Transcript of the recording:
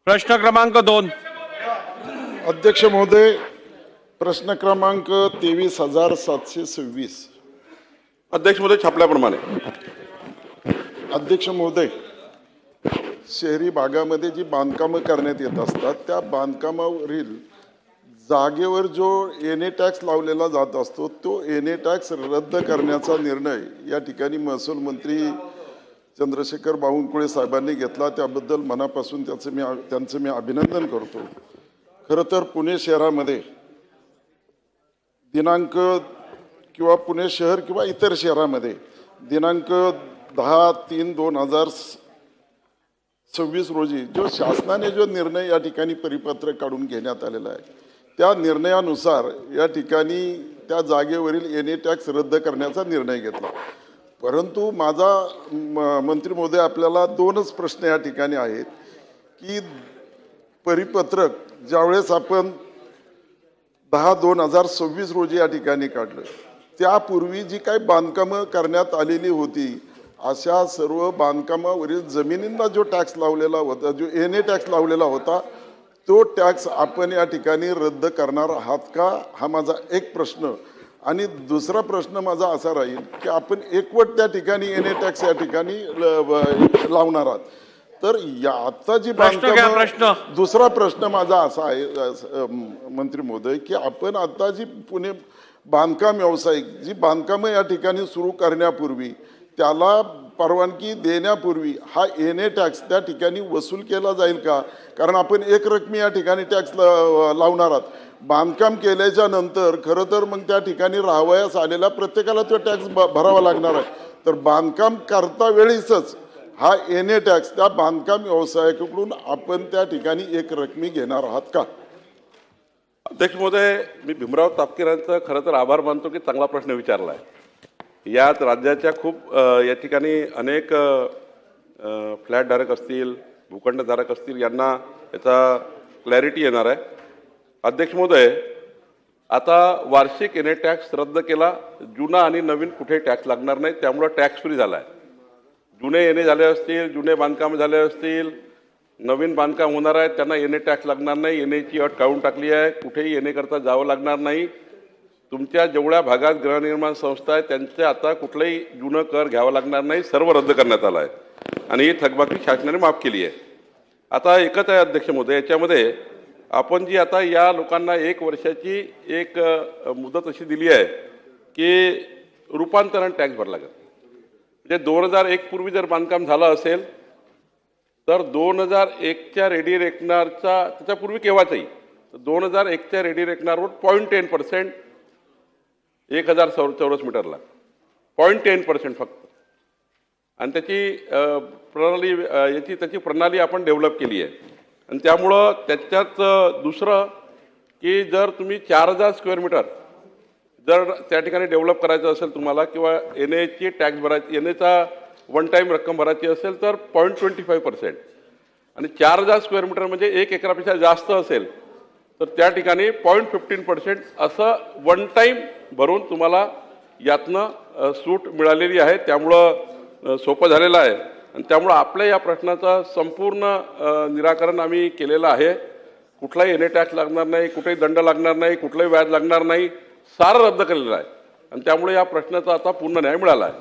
प्रश्न क्रमांक 2. अध्यक्ष महोदय, प्रश्न क्रमांक 23,726. अध्यक्ष महोदय, छापल्याप्रमाणे. अध्यक्ष महोदय, शहरी भागामध्ये जी बांधकामं करण्यात येत असतात त्या बांधकामावरील जागेवर जो एन ए टॅक्स लावलेला जात असतो तो एन ए टॅक्स रद्द करण्याचा निर्णय या ठिकाणी महसूल मंत्री चंद्रशेखर बावनकुळे साहेबांनी घेतला. त्याबद्दल मनापासून त्यांचं मी अभिनंदन करतो. खरं तर पुणे शहरामध्ये दिनांक किंवा पुणे शहर किंवा इतर शहरामध्ये दिनांक 10/3/2026 रोजी जो शासनाने जो निर्णय या ठिकाणी परिपत्रक काढून घेण्यात आलेला आहे त्या निर्णयानुसार या ठिकाणी त्या जागेवरील एन ए टॅक्स रद्द करण्याचा निर्णय घेतला. परंतु माझा मंत्री महोदय आपल्याला दोनच प्रश्न या ठिकाणी आहेत की परिपत्रक ज्यावेळेस आपण 10/2/2026 रोजी या ठिकाणी काढलं त्यापूर्वी जी काही बांधकामं करण्यात आलेली होती अशा सर्व बांधकामावरील जमिनींना जो टॅक्स लावलेला होता, जो एन ए टॅक्स लावलेला होता तो टॅक्स आपण या ठिकाणी रद्द करणार आहात का, हा माझा एक प्रश्न. आणि दुसरा प्रश्न माझा असा राहील की आपण एकवट त्या ठिकाणी एन ए टॅक्स या ठिकाणी लावणार आहात. तर या आता जी प्रश्न दुसरा प्रश्न माझा असा आहे मंत्री महोदय की आपण आता जी पुणे बांधकाम व्यावसायिक जी बांधकामं या ठिकाणी सुरू करण्यापूर्वी त्याला परवानगी देण्यापूर्वी हा एन ए टॅक्स त्या ठिकाणी वसूल केला जाईल का? कारण आपण एक रकमी या ठिकाणी टॅक्स लावणार आहात. बांधकाम केल्याच्या नंतर खरं तर मग त्या ठिकाणी राहावयास आलेल्या प्रत्येकाला तो टॅक्स भरावा लागणार आहे. तर बांधकाम करता वेळीच हा एन ए टॅक्स त्या बांधकाम व्यावसायिकाकडून आपण त्या ठिकाणी एक रकमी घेणार आहात का? अध्यक्ष महोदय, मी भीमराव तापकीर यांचं खरं तर आभार मानतो की चांगला प्रश्न विचारला आहे. यात राज्याच्या खूप या ठिकाणी अनेक फ्लॅटधारक असतील, भूखंडधारक असतील, यांना याचा क्लॅरिटी येणार आहे. अध्यक्ष महोदय, आता वार्षिक एन ए टॅक्स रद्द केला, जुना आणि नवीन कुठे टॅक्स लागणार नाही, त्यामुळं टॅक्स फ्री झाला आहे. जुने एन ए झाले असतील, जुने बांधकाम झाले असतील, नवीन बांधकाम होणार आहे त्यांना एन ए टॅक्स लागणार नाही. एन एची अट काढून टाकली आहे, कुठेही एन ए करता जावं लागणार नाही. तुमच्या जेवढ्या भागात गृहनिर्माण संस्था आहे त्यांचे आता कुठलाही जुनं कर घ्यावं लागणार नाही, सर्व रद्द करण्यात आलं आहे आणि ही थकबाकी शासनाने माफ केली आहे. आता एकच आहे अध्यक्ष महोदय, याच्यामध्ये आपण जी आता या लोकांना 1 वर्षाची एक मुदत अशी दिली आहे की रूपांतरण टॅक्स भरला लागेल. म्हणजे 2001 पूर्वी जर बांधकाम झालं असेल तर 2001च्या रेडी रेकनरचा त्याच्यापूर्वी केव्हाचाही 2001च्या रेडी रेकनरवर 0.10% 1000 चौरस मीटरला 0.10% फक्त. आणि त्याची प्रणाली आपण डेव्हलप केली आहे. आणि त्यामुळं त्याच्यात दुसरं की जर तुम्ही 4000 स्क्वेअर मीटर जर त्या ठिकाणी डेव्हलप करायचं असेल तुम्हाला किंवा एन एची टॅक्स भरायची, एन एचा वन टाईम रक्कम भरायची असेल तर 0.25%. आणि 4000 स्क्वेअर मीटर म्हणजे 1 एकरापेक्षा जास्त असेल तर त्या ठिकाणी 0.15% असं वन टाईम भरून तुम्हाला यातनं सूट मिळालेली आहे. त्यामुळं सोपं झालेलं आहे आणि त्यामुळं आपल्या या प्रश्नाचं संपूर्ण निराकरण आम्ही केलेलं आहे. कुठलाही एन ए टॅक्स लागणार नाही, कुठेही दंड लागणार नाही, कुठलंही व्याज लागणार नाही, सारं रद्द केलेलं आहे आणि त्यामुळे या प्रश्नाचा आता पूर्ण न्याय मिळाला आहे.